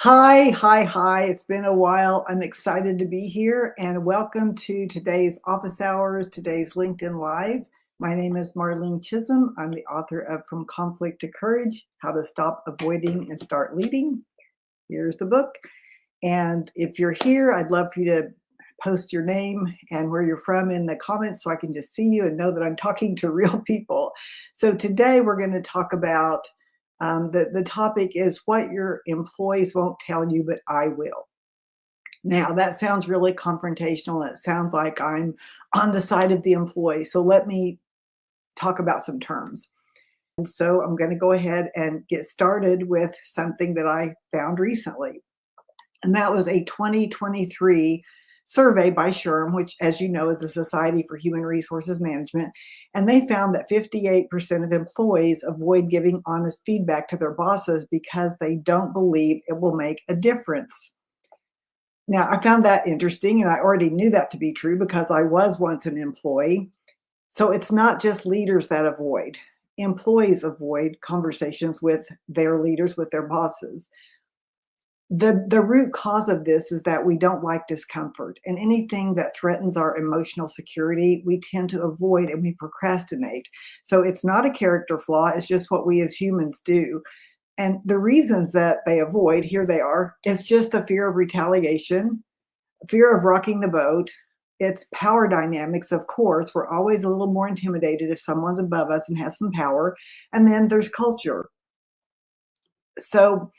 Hi. It's been a while. I'm excited to be here and welcome to today's office hours, today's LinkedIn Live. My name is Marlene Chisholm. I'm the author of From Conflict to Courage, How to Stop Avoiding and Start Leading. Here's the book. And if you're here, I'd love for you to post your name and where you're from in the comments so I can just see you and know that I'm talking to real people. So today we're going to talk about the topic is what your employees won't tell you, but I will. Now, that sounds really confrontational. It sounds like I'm on the side of the employee. So let me talk about some terms. And so I'm going to go ahead and get started with something that I found recently. And that was a 2023 survey by SHRM, which, as you know, is the Society for Human Resources Management. And they found that 58% of employees avoid giving honest feedback to their bosses because they don't believe it will make a difference. Now, I found that interesting, and I already knew that to be true because I was once an employee. So it's not just leaders that avoid. Employees avoid conversations with their leaders, with their bosses. The root cause of this is that we don't like discomfort, and anything that threatens our emotional security, we tend to avoid and we procrastinate. So it's not a character flaw, it's just what we as humans do. And the reasons that they avoid, here they are, it's just the fear of retaliation, fear of rocking the boat. It's power dynamics, of course. We're always a little more intimidated if someone's above us and has some power. And then there's culture. So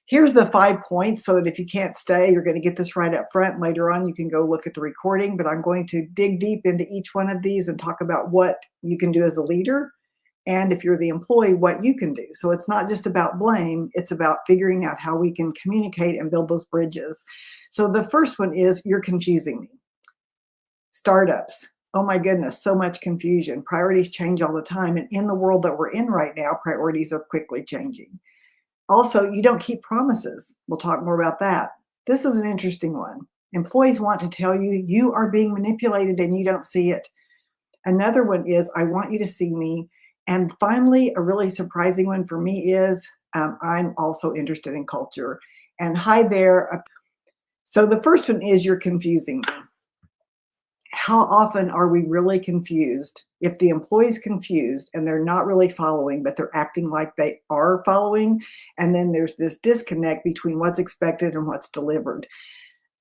here's the 5 points so that if you can't stay, you're going to get this right up front. Later on, you can go look at the recording, but I'm going to dig deep into each one of these and talk about what you can do as a leader. And if you're the employee, what you can do. So it's not just about blame, it's about figuring out how we can communicate and build those bridges. So the first one is, you're confusing me. Startups. Oh my goodness, so much confusion. Priorities change all the time. And in the world that we're in right now, priorities are quickly changing. Also, you don't keep promises. We'll talk more about that. This is an interesting one. Employees want to tell you you are being manipulated and you don't see it. Another one is, I want you to see me. And finally, a really surprising one for me is, I'm also interested in culture. And hi there. So the first one is, you're confusing me. How often are we really confused? If the employee's confused and they're not really following, but they're acting like they are following, and then there's this disconnect between what's expected and what's delivered.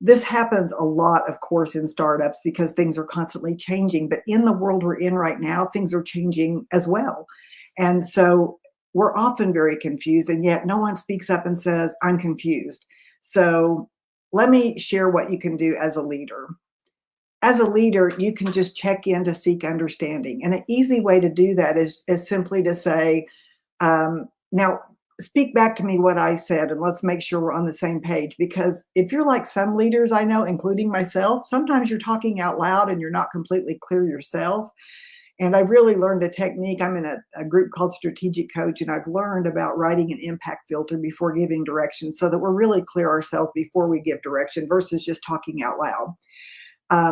This happens a lot, of course, in startups because things are constantly changing, but in the world we're in right now, things are changing as well. And so we're often very confused, and yet no one speaks up and says, I'm confused. So let me share what you can do as a leader. As a leader, you can just check in to seek understanding. And an easy way to do that is simply to say, now speak back to me what I said, and let's make sure we're on the same page. Because if you're like some leaders I know, including myself, sometimes you're talking out loud and you're not completely clear yourself. And I've really learned a technique. I'm in a group called Strategic Coach, and I've learned about writing an impact filter before giving direction so that we're really clear ourselves before we give direction versus just talking out loud.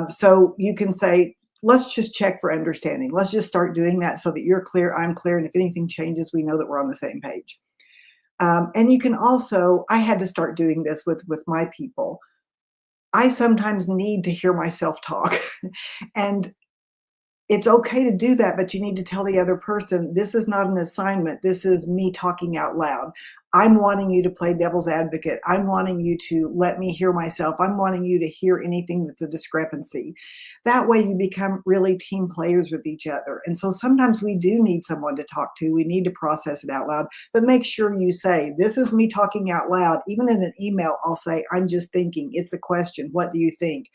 So you can say, let's just check for understanding. Let's just start doing that so that you're clear, I'm clear. And if anything changes, we know that we're on the same page. And you can also, I had to start doing this with my people. I sometimes need to hear myself talk. And it's okay to do that, but you need to tell the other person, this is not an assignment. This is me talking out loud. I'm wanting you to play devil's advocate. I'm wanting you to let me hear myself. I'm wanting you to hear anything that's a discrepancy. That way you become really team players with each other. And so sometimes we do need someone to talk to. We need to process it out loud, but make sure you say, this is me talking out loud. Even in an email, I'll say, I'm just thinking. It's a question. What do you think?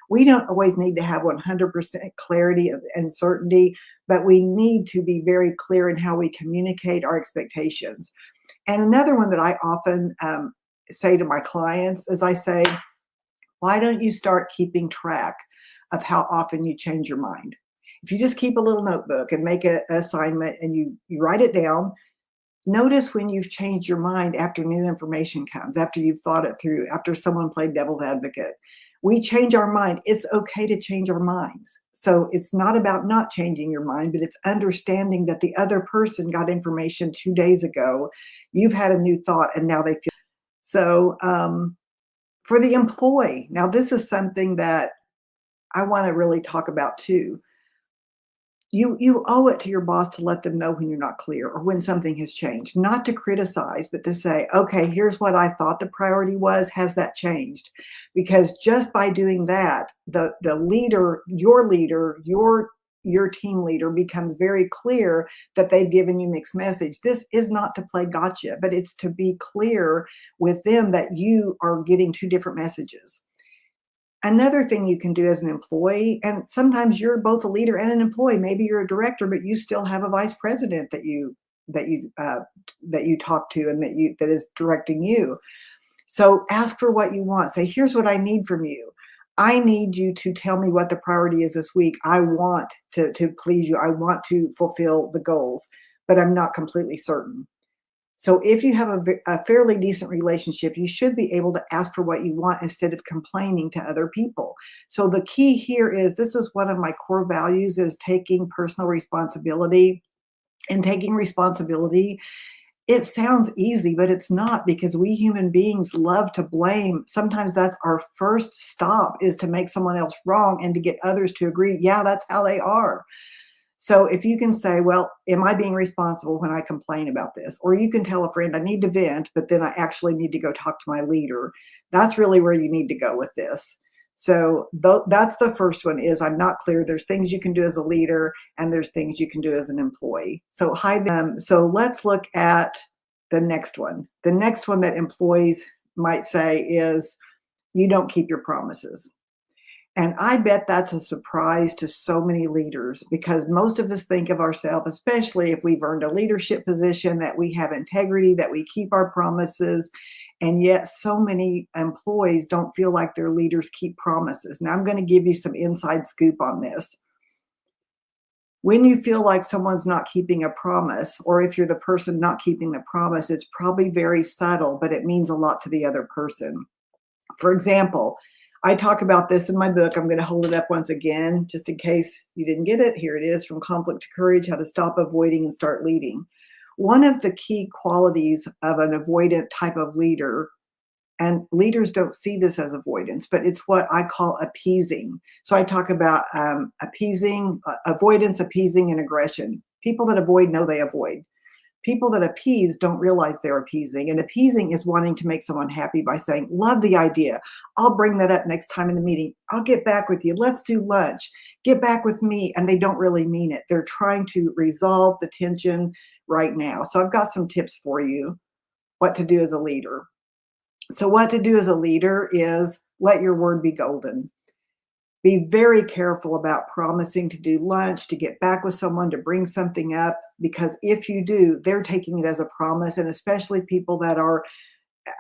We don't always need to have 100% clarity and certainty, but we need to be very clear in how we communicate our expectations. And another one that I often say to my clients is I say, why don't you start keeping track of how often you change your mind? If you just keep a little notebook and make an assignment and you write it down, notice when you've changed your mind after new information comes, after you've thought it through, after someone played devil's advocate. We change our mind. It's okay to change our minds. So it's not about not changing your mind, but it's understanding that the other person got information 2 days ago. You've had a new thought and now they feel. So, for the employee, now this is something that I want to really talk about too. You owe it to your boss to let them know when you're not clear or when something has changed, not to criticize, but to say, okay, here's what I thought the priority was. Has that changed? Because just by doing that, the leader, your team leader becomes very clear that they've given you mixed message. This is not to play gotcha, but it's to be clear with them that you are getting two different messages. Another thing you can do as an employee, and sometimes you're both a leader and an employee, maybe you're a director, but you still have a vice president that you that you talk to and that is directing you. So ask for what you want. Say, here's what I need from you. I need you to tell me what the priority is this week. I want to please you. I want to fulfill the goals, but I'm not completely certain. So if you have a fairly decent relationship, you should be able to ask for what you want instead of complaining to other people. So the key here is, this is one of my core values, is taking personal responsibility. And taking responsibility, it sounds easy, but it's not, because we human beings love to blame. Sometimes that's our first stop, is to make someone else wrong and to get others to agree, yeah, that's how they are. So if you can say, well, am I being responsible when I complain about this? Or you can tell a friend, I need to vent, but then I actually need to go talk to my leader. That's really where you need to go with this. So that's the first one, is I'm not clear. There's things you can do as a leader and there's things you can do as an employee. So hide them. So let's look at the next one. The next one that employees might say is, you don't keep your promises. And I bet that's a surprise to so many leaders, because most of us think of ourselves, especially if we've earned a leadership position, that we have integrity, that we keep our promises. And yet so many employees don't feel like their leaders keep promises. Now I'm going to give you some inside scoop on this. When you feel like someone's not keeping a promise, or if you're the person not keeping the promise, it's probably very subtle, but it means a lot to the other person. For example, I talk about this in my book. I'm going to hold it up once again, just in case you didn't get it. Here it is, From Conflict to Courage: How to Stop Avoiding and Start Leading. One of the key qualities of an avoidant type of leader, and leaders don't see this as avoidance, but it's what I call appeasing. So I talk about appeasing, avoidance, appeasing, and aggression. People that avoid know they avoid. People that appease don't realize they're appeasing. And appeasing is wanting to make someone happy by saying, love the idea. I'll bring that up next time in the meeting. I'll get back with you. Let's do lunch. Get back with me. And they don't really mean it. They're trying to resolve the tension right now. So I've got some tips for you, what to do as a leader. So what to do as a leader is, let your word be golden. Be very careful about promising to do lunch, to get back with someone, to bring something up, because if you do, they're taking it as a promise. And especially people that are,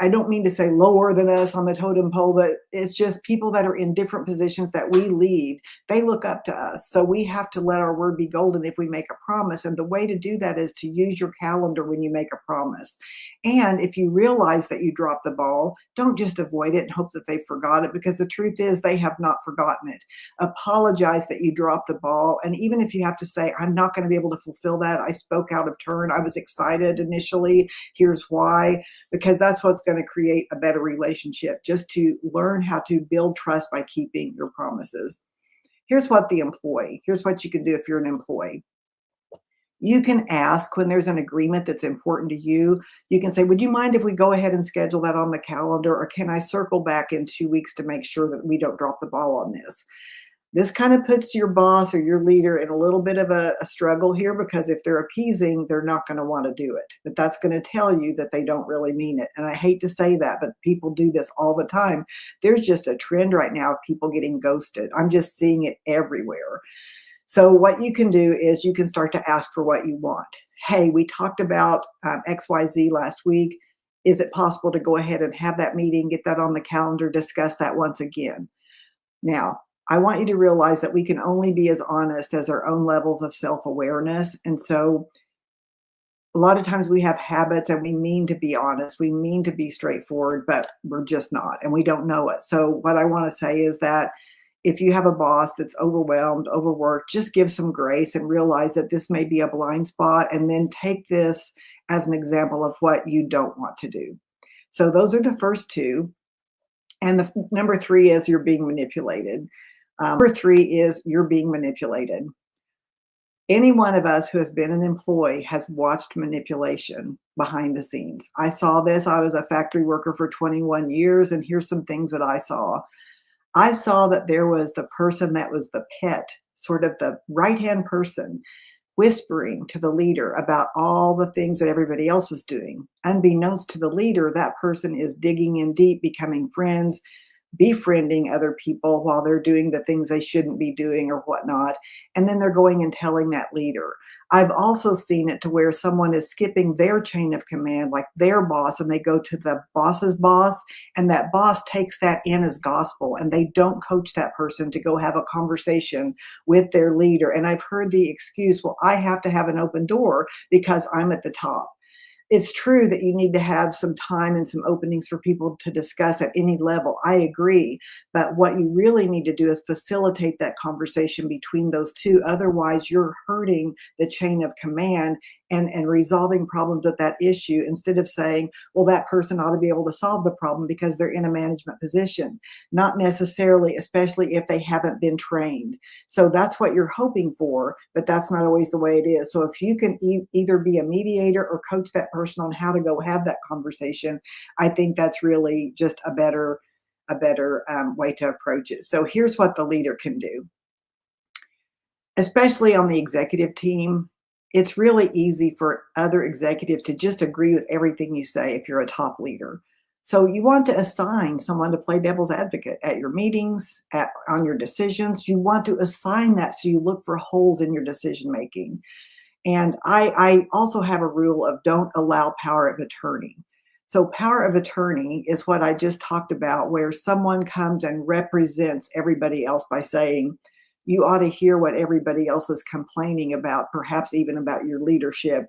I don't mean to say lower than us on the totem pole, but it's just people that are in different positions that we lead. They look up to us. So we have to let our word be golden if we make a promise. And the way to do that is to use your calendar when you make a promise. And if you realize that you dropped the ball, don't just avoid it and hope that they forgot it, because the truth is they have not forgotten it. Apologize that you dropped the ball. And even if you have to say, I'm not going to be able to fulfill that, I spoke out of turn, I was excited initially, here's why, because that's what's going to create a better relationship, just to learn how to build trust by keeping your promises. Here's what you can do if you're an employee. You can ask, when there's an agreement that's important to you, you can say, would you mind if we go ahead and schedule that on the calendar? Or can I circle back in 2 weeks to make sure that we don't drop the ball on this? This kind of puts your boss or your leader in a little bit of a struggle here, because if they're appeasing, they're not going to want to do it. But that's going to tell you that they don't really mean it. And I hate to say that, but people do this all the time. There's just a trend right now of people getting ghosted. I'm just seeing it everywhere. So what you can do is you can start to ask for what you want. Hey, we talked about XYZ last week. Is it possible to go ahead and have that meeting, get that on the calendar, discuss that once again? Now, I want you to realize that we can only be as honest as our own levels of self-awareness. And so a lot of times we have habits and we mean to be honest, we mean to be straightforward, but we're just not, and we don't know it. So what I want to say is that if you have a boss that's overwhelmed, overworked, just give some grace and realize that this may be a blind spot, and then take this as an example of what you don't want to do. So those are the first two. And the number three is you're being manipulated. Number three is you're being manipulated. Any one of us who has been an employee has watched manipulation behind the scenes. I saw this. I was a factory worker for 21 years, and here's some things that I saw. I saw that there was the person that was the pet, sort of the right hand person, whispering to the leader about all the things that everybody else was doing. Unbeknownst to the leader, that person is digging in deep, becoming friends, befriending other people while they're doing the things they shouldn't be doing or whatnot. And then they're going and telling that leader. I've also seen it to where someone is skipping their chain of command, like their boss, and they go to the boss's boss, and that boss takes that in as gospel, and they don't coach that person to go have a conversation with their leader. And I've heard the excuse, well, I have to have an open door because I'm at the top. It's true that you need to have some time and some openings for people to discuss at any level. I agree. But what you really need to do is facilitate that conversation between those two. Otherwise, you're hurting the chain of command and resolving problems with that issue instead of saying, well, that person ought to be able to solve the problem because they're in a management position. Not necessarily, especially if they haven't been trained. So that's what you're hoping for, but that's not always the way it is. So if you can either be a mediator or coach that person on how to go have that conversation, I think that's really just a better way to approach it. So here's what the leader can do, especially on the executive team. It's really easy for other executives to just agree with everything you say if you're a top leader. So you want to assign someone to play devil's advocate at your meetings, on your decisions. You want to assign that so you look for holes in your decision making. And I also have a rule of don't allow power of attorney. So power of attorney is what I just talked about, where someone comes and represents everybody else by saying, you ought to hear what everybody else is complaining about, perhaps even about your leadership.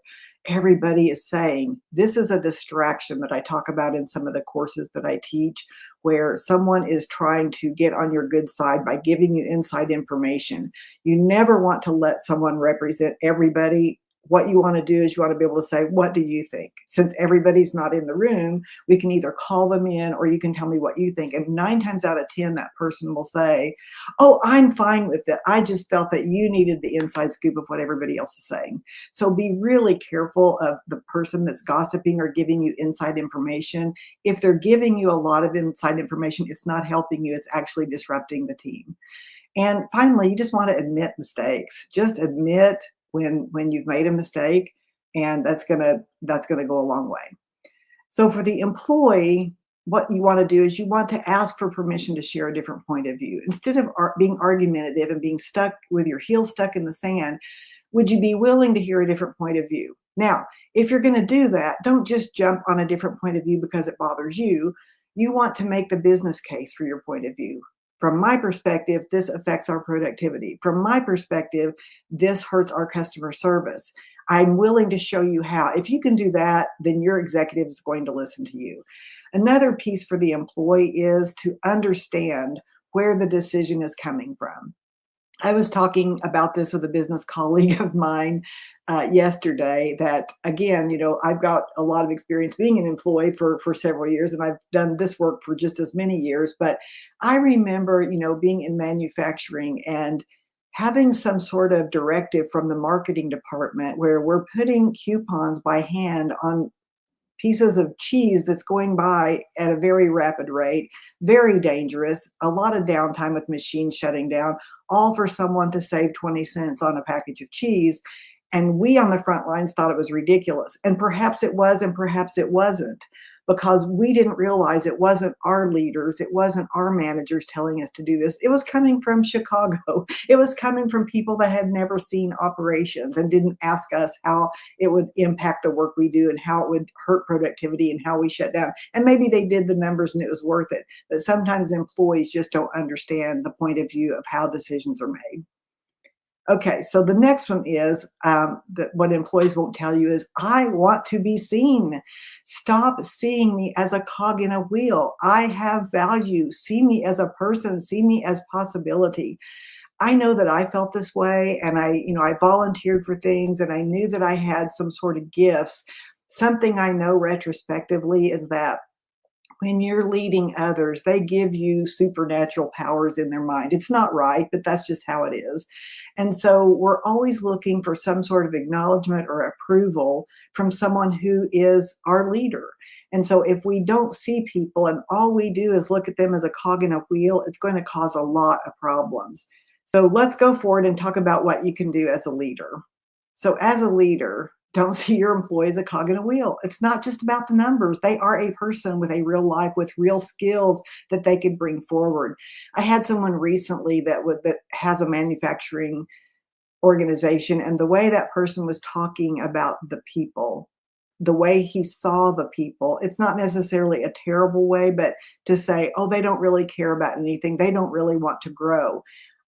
Everybody is saying, this is a distraction that I talk about in some of the courses that I teach, where someone is trying to get on your good side by giving you inside information. You never want to let someone represent everybody. What you want to do is you want to be able to say, what do you think? Since everybody's not in the room, we can either call them in or you can tell me what you think. And 9 times out of 10, that person will say, oh, I'm fine with it. I just felt that you needed the inside scoop of what everybody else was saying. So be really careful of the person that's gossiping or giving you inside information. If they're giving you a lot of inside information, it's not helping you. It's actually disrupting the team. And finally, you just want to admit mistakes. Just admit when you've made a mistake, and that's gonna go a long way. So for the employee, what you want to do is you want to ask for permission to share a different point of view. Instead of being argumentative and being stuck with your heels stuck in the sand, would you be willing to hear a different point of view? Now, if you're going to do that, don't just jump on a different point of view because it bothers you. You want to make the business case for your point of view. From my perspective, this affects our productivity. From my perspective, this hurts our customer service. I'm willing to show you how. If you can do that, then your executive is going to listen to you. Another piece for the employee is to understand where the decision is coming from. I was talking about this with a business colleague of mine yesterday that, again, I've got a lot of experience being an employee for several years, and I've done this work for just as many years. But I remember, being in manufacturing and having some sort of directive from the marketing department where we're putting coupons by hand on pieces of cheese that's going by at a very rapid rate, very dangerous, a lot of downtime with machines shutting down, all for someone to save 20 cents on a package of cheese. And we on the front lines thought it was ridiculous. And perhaps it was, and perhaps it wasn't, because we didn't realize it wasn't our leaders, it wasn't our managers telling us to do this. It was coming from Chicago. It was coming from people that had never seen operations and didn't ask us how it would impact the work we do and how it would hurt productivity and how we shut down. And maybe they did the numbers and it was worth it. But sometimes employees just don't understand the point of view of how decisions are made. Okay, so the next one is that what employees won't tell you is, I want to be seen. Stop seeing me as a cog in a wheel. I have value. See me as a person. See me as possibility. I know that I felt this way, and I volunteered for things, and I knew that I had some sort of gifts. Something I know retrospectively is that When you're leading others, they give you supernatural powers in their mind. It's not right, but that's just how it is. And so we're always looking for some sort of acknowledgement or approval from someone who is our leader. And so if we don't see people and all we do is look at them as a cog in a wheel, it's going to cause a lot of problems. So let's go forward and talk about what you can do as a leader. So, as a leader, don't see your employees a cog in a wheel. It's not just about the numbers. They are a person with a real life, with real skills that they could bring forward. I had someone recently that has a manufacturing organization, and the way that person was talking about the people, the way he saw the people, it's not necessarily a terrible way, but to say, oh, they don't really care about anything. They don't really want to grow.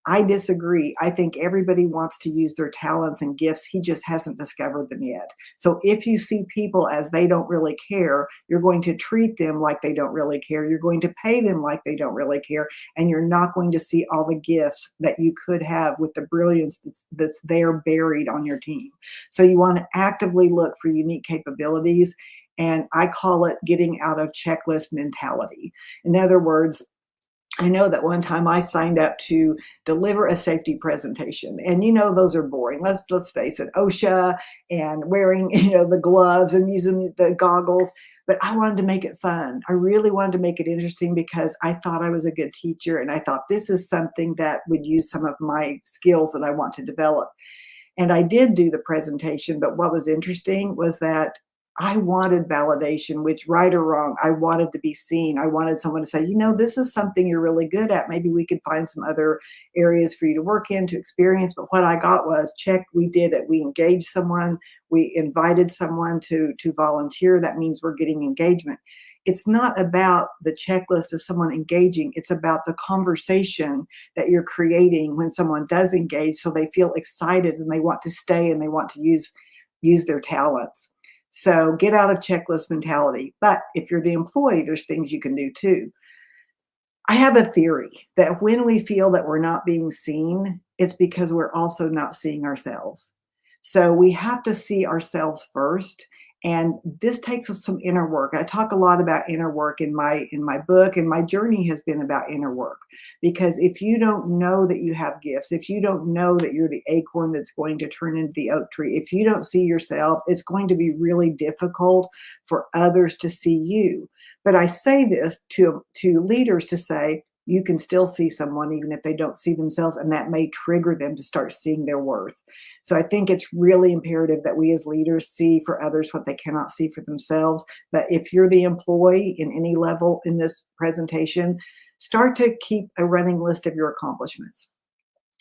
I disagree. I think everybody wants to use their talents and gifts. He just hasn't discovered them yet. So if you see people as they don't really care, you're going to treat them like they don't really care. You're going to pay them like they don't really care. And you're not going to see all the gifts that you could have with the brilliance that's there buried on your team. So you want to actively look for unique capabilities. And I call it getting out of checklist mentality. In other words, I know that one time I signed up to deliver a safety presentation, and those are boring. Let's face it, OSHA and wearing the gloves and using the goggles. But I wanted to make it fun. I really wanted to make it interesting because I thought I was a good teacher, and I thought this is something that would use some of my skills that I want to develop. And I did do the presentation, but what was interesting was that I wanted validation, which, right or wrong, I wanted to be seen. I wanted someone to say, this is something you're really good at. Maybe we could find some other areas for you to work in, to experience. But what I got was, check, we did it. We engaged someone. We invited someone to volunteer. That means we're getting engagement. It's not about the checklist of someone engaging. It's about the conversation that you're creating when someone does engage, so they feel excited and they want to stay and they want to use their talents. So get out of checklist mentality. But if you're the employee, there's things you can do too. I have a theory that when we feel that we're not being seen, it's because we're also not seeing ourselves. So we have to see ourselves first. And this takes us some inner work. I talk a lot about inner work in my book, and my journey has been about inner work. Because if you don't know that you have gifts, if you don't know that you're the acorn that's going to turn into the oak tree, if you don't see yourself, it's going to be really difficult for others to see you. But I say this to leaders to say, you can still see someone even if they don't see themselves, and that may trigger them to start seeing their worth. So I think it's really imperative that we as leaders see for others what they cannot see for themselves. But if you're the employee in any level in this presentation, start to keep a running list of your accomplishments.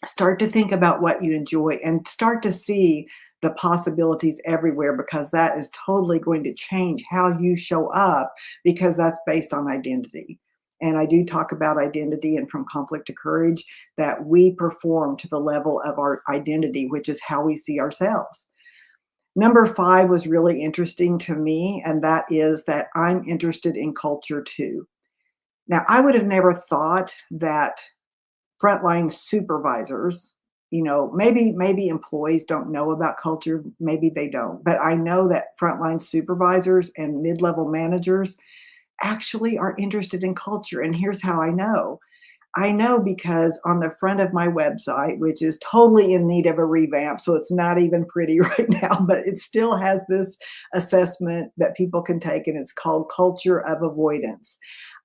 Start to think about what you enjoy and start to see the possibilities everywhere, because that is totally going to change how you show up, because that's based on identity. And I do talk about identity and from conflict to courage, that we perform to the level of our identity, which is how we see ourselves. Number 5 was really interesting to me, and that is that I'm interested in culture too. Now, I would have never thought that frontline supervisors, maybe employees don't know about culture, maybe they don't, but I know that frontline supervisors and mid-level managers actually are interested in culture. And here's how I know. I know because on the front of my website, which is totally in need of a revamp, so it's not even pretty right now, but it still has this assessment that people can take, and it's called Culture of Avoidance.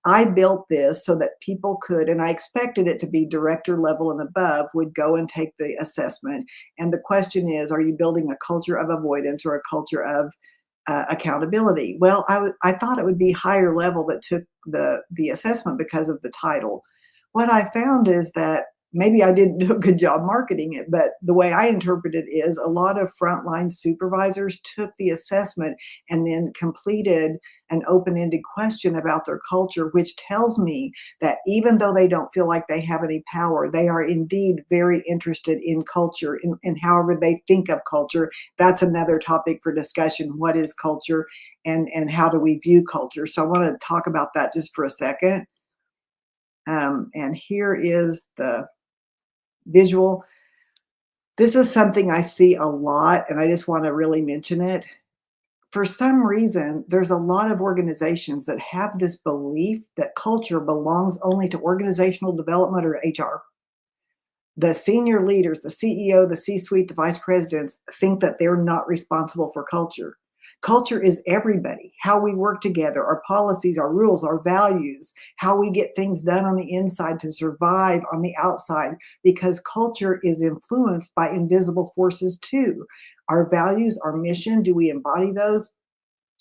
I built this so that people could, and I expected it to be director level and above, would go and take the assessment. And the question is, are you building a culture of avoidance or a culture of accountability? Well, I thought it would be higher level that took the assessment because of the title. What I found is that maybe I didn't do a good job marketing it, but the way I interpret it is a lot of frontline supervisors took the assessment and then completed an open-ended question about their culture, which tells me that even though they don't feel like they have any power, they are indeed very interested in culture and however they think of culture. That's another topic for discussion. What is culture, and how do we view culture? So I want to talk about that just for a second. And here is the visual. This is something I see a lot, and I just want to really mention it. for some reason, there's a lot of organizations that have this belief that culture belongs only to organizational development or HR. The senior leaders, the CEO, the C-suite, the vice presidents think that they're not responsible for culture. Culture is everybody, how we work together, our policies, our rules, our values, how we get things done on the inside to survive on the outside, because culture is influenced by invisible forces too. Our values, our mission, do we embody those?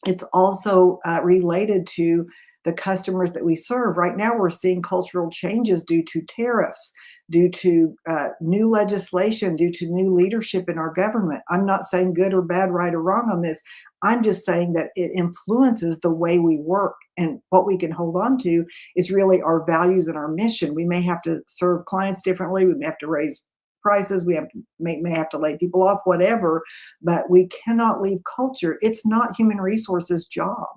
It's also related to the customers that we serve. Right now, we're seeing cultural changes due to tariffs, due to new legislation, due to new leadership in our government. I'm not saying good or bad, right or wrong on this. I'm just saying that it influences the way we work. And what we can hold on to is really our values and our mission. We may have to serve clients differently. We may have to raise prices. We may have to lay people off, whatever, but we cannot leave culture. It's not human resources job.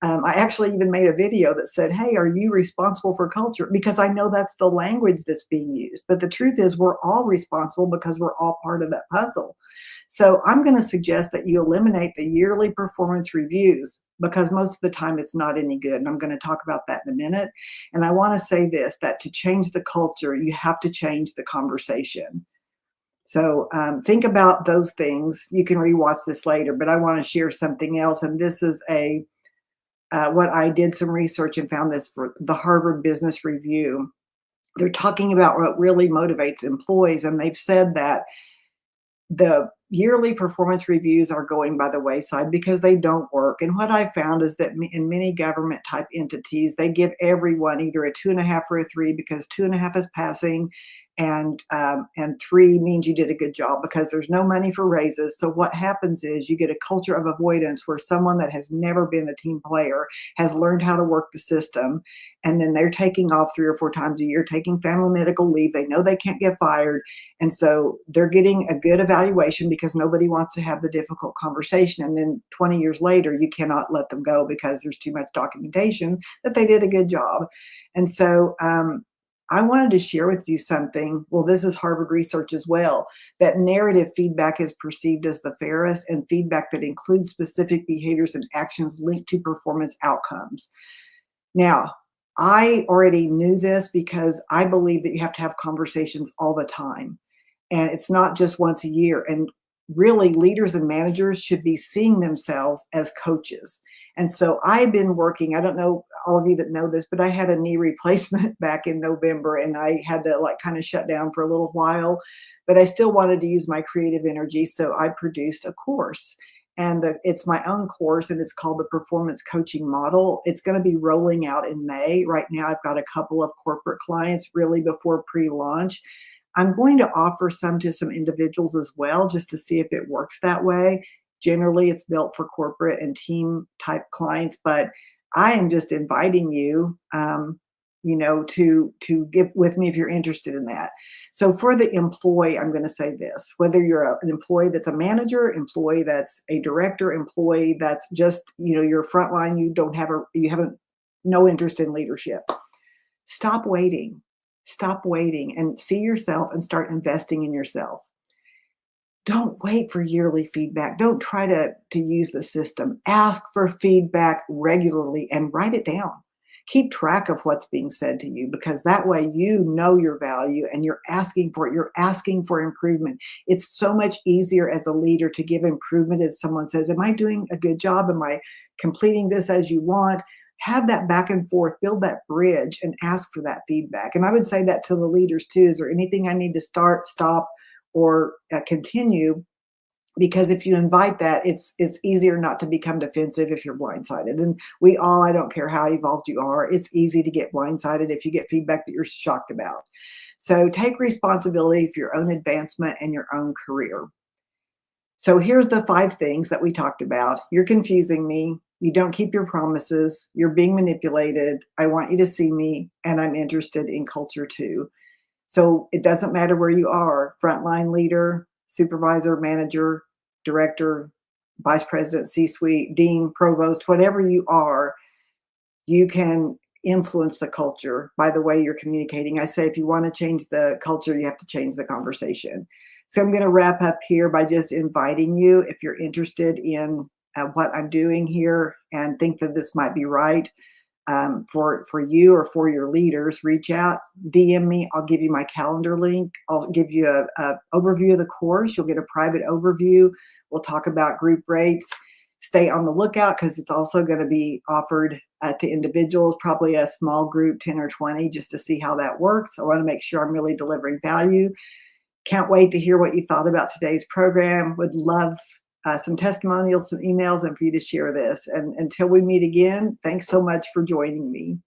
I actually even made a video that said, hey, are you responsible for culture? Because I know that's the language that's being used. But the truth is, we're all responsible because we're all part of that puzzle. So I'm going to suggest that you eliminate the yearly performance reviews because most of the time it's not any good. And I'm going to talk about that in a minute. And I want to say this, that to change the culture, you have to change the conversation. So think about those things. You can rewatch this later, but I want to share something else. And this is what I did some research and found this for the Harvard Business Review. They're talking about what really motivates employees, and they've said that the yearly performance reviews are going by the wayside because they don't work. And what I found is that in many government type entities, they give everyone either a 2.5 or a 3 because 2.5 is passing, and 3 means you did a good job because there's no money for raises. So what happens is you get a culture of avoidance where someone that has never been a team player has learned how to work the system, and then they're taking off 3 or 4 times a year, taking family medical leave. They know they can't get fired, and so they're getting a good evaluation because nobody wants to have the difficult conversation. And then 20 years later, you cannot let them go because there's too much documentation that they did a good job. And so I wanted to share with you something. Well, this is Harvard research as well, that narrative feedback is perceived as the fairest, and feedback that includes specific behaviors and actions linked to performance outcomes. Now, I already knew this because I believe that you have to have conversations all the time. And it's not just once a year. And really, leaders and managers should be seeing themselves as coaches. And so I've been working, I don't know all of you that know this, but I had a knee replacement back in November, and I had to like kind of shut down for a little while, but I still wanted to use my creative energy. So I produced a course, and it's my own course, and it's called the Performance Coaching Model. It's going to be rolling out in May. Right now, I've got a couple of corporate clients really before pre-launch. I'm going to offer some to some individuals as well, just to see if it works that way. Generally, it's built for corporate and team type clients, but I am just inviting you, to get with me if you're interested in that. So for the employee, I'm going to say this: whether you're an employee that's a manager, employee that's a director, employee that's just your frontline, you haven't no interest in leadership. Stop waiting. Stop waiting and see yourself and start investing in yourself. Don't wait for yearly feedback. Don't try to use the system. Ask for feedback regularly and write it down. Keep track of what's being said to you, because that way you know your value and you're asking for it. You're asking for improvement. It's so much easier as a leader to give improvement if someone says, am I doing a good job? Am I completing this as you want? Have that back and forth, build that bridge, and ask for that feedback. And I would say that to the leaders too. Is there anything I need to start, stop, or continue? Because if you invite that, it's easier not to become defensive if you're blindsided. And we all, I don't care how evolved you are, it's easy to get blindsided if you get feedback that you're shocked about. So take responsibility for your own advancement and your own career. So here's the 5 things that we talked about. You're confusing me. You don't keep your promises. You're being manipulated. I want you to see me, and I'm interested in culture too. So it doesn't matter where you are, frontline leader, supervisor, manager, director, vice president, C-suite, dean, provost, whatever you are, you can influence the culture by the way you're communicating. I say if you want to change the culture, you have to change the conversation. So I'm going to wrap up here by just inviting you, if you're interested in what I'm doing here and think that this might be right for you or for your leaders, reach out, DM me. I'll give you my calendar link. I'll give you a overview of the course. You'll get a private overview. We'll talk about group rates. Stay on the lookout because it's also going to be offered to individuals, probably a small group, 10 or 20, just to see how that works. I want to make sure I'm really delivering value. Can't wait to hear what you thought about today's program. Would love some testimonials, some emails, and for you to share this. And until we meet again, thanks so much for joining me.